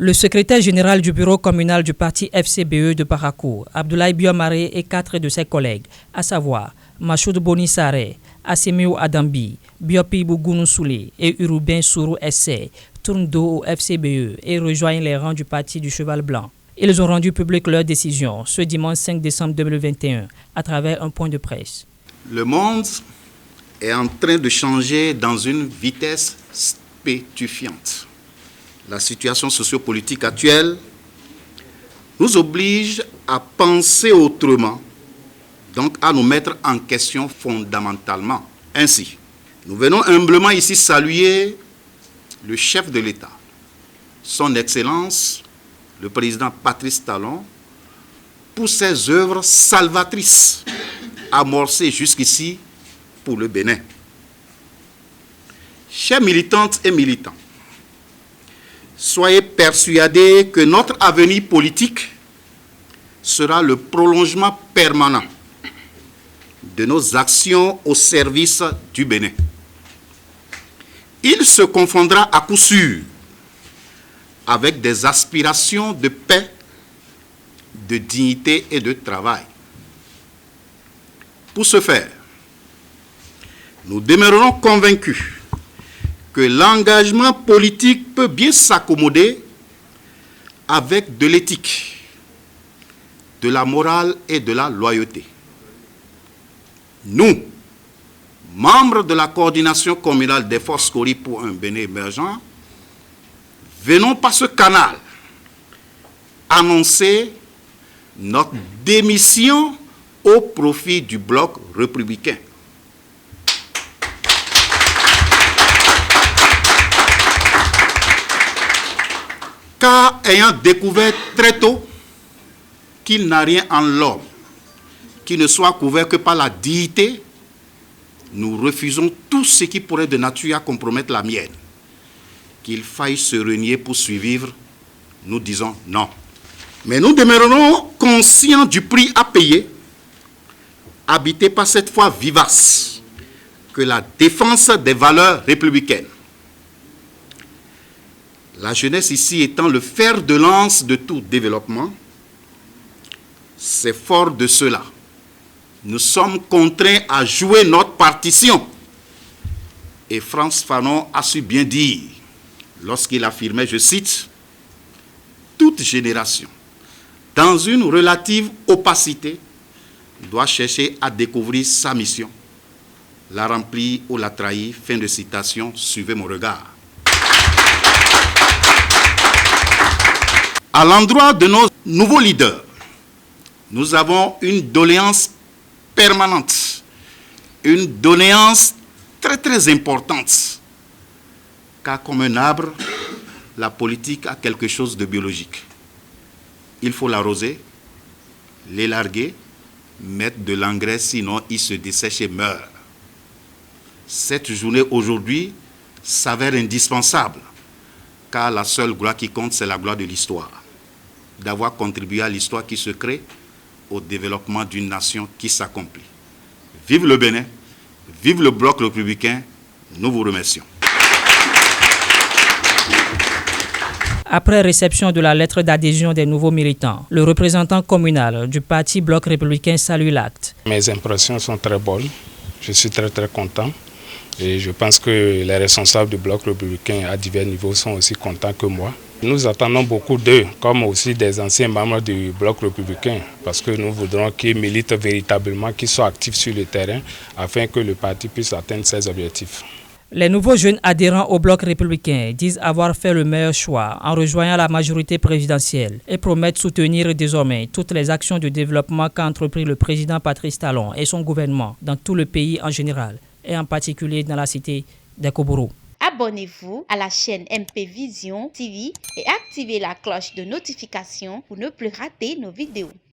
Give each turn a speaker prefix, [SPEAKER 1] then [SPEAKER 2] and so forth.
[SPEAKER 1] Le secrétaire général du bureau communal du parti FCBE de Parakou, Abdoulaye Biomaré, et 4 de ses collègues, à savoir Machoud Bonissare, Assemiou Adambi, Biopi Bougounou Soulé et Urubin Sourou Essé, tournent dos au FCBE et rejoignent les rangs du parti du Cheval Blanc. Ils ont rendu publique leur décision ce dimanche 5 décembre 2021 à travers un point de presse.
[SPEAKER 2] Le monde est en train de changer dans une vitesse stupéfiante. La situation sociopolitique actuelle nous oblige à penser autrement, donc à nous mettre en question fondamentalement. Ainsi, nous venons humblement ici saluer le chef de l'État, son Excellence, le président Patrice Talon, pour ses œuvres salvatrices amorcées jusqu'ici pour le Bénin. Chers militantes et militants, soyez persuadés que notre avenir politique sera le prolongement permanent de nos actions au service du Bénin. Il se confondra à coup sûr avec des aspirations de paix, de dignité et de travail. Pour ce faire, nous demeurons convaincus que l'engagement politique peut bien s'accommoder avec de l'éthique, de la morale et de la loyauté. Nous, membres de la coordination communale des forces Kori pour un Bénin émergent, venons par ce canal annoncer notre démission au profit du bloc républicain. Car ayant découvert très tôt qu'il n'a rien en l'homme qui ne soit couvert que par la dignité, nous refusons tout ce qui pourrait de nature à compromettre la mienne. Qu'il faille se renier pour survivre, nous disons non. Mais nous demeurons conscients du prix à payer, habités par cette foi vivace que la défense des valeurs républicaines. La jeunesse ici étant le fer de lance de tout développement, c'est fort de cela. Nous sommes contraints à jouer notre partition. Et Frantz Fanon a su bien dire, lorsqu'il affirmait, je cite, « Toute génération, dans une relative opacité, doit chercher à découvrir sa mission, la remplir ou la trahir. » Fin de citation, suivez mon regard. À l'endroit de nos nouveaux leaders, nous avons une doléance permanente, une doléance très importante, car comme un arbre, la politique a quelque chose de biologique. Il faut l'arroser, l'élarguer, mettre de l'engrais, sinon il se dessèche et meurt. Cette journée aujourd'hui s'avère indispensable, car la seule gloire qui compte, c'est la gloire de l'histoire. D'avoir contribué à l'histoire qui se crée, au développement d'une nation qui s'accomplit. Vive le Bénin, vive le bloc républicain, nous vous remercions.
[SPEAKER 1] Après réception de la lettre d'adhésion des nouveaux militants, le représentant communal du parti bloc républicain salue l'acte.
[SPEAKER 3] Mes impressions sont très bonnes, je suis très content et je pense que les responsables du bloc républicain à divers niveaux sont aussi contents que moi. Nous attendons beaucoup d'eux, comme aussi des anciens membres du bloc républicain, parce que nous voudrons qu'ils militent véritablement, qu'ils soient actifs sur le terrain, afin que le parti puisse atteindre ses objectifs.
[SPEAKER 1] Les nouveaux jeunes adhérents au bloc républicain disent avoir fait le meilleur choix en rejoignant la majorité présidentielle et promettent soutenir désormais toutes les actions de développement qu'a entrepris le président Patrice Talon et son gouvernement dans tout le pays en général et en particulier dans la cité d'Ekoboro.
[SPEAKER 4] Abonnez-vous à la chaîne MP Vision TV et activez la cloche de notification pour ne plus rater nos vidéos.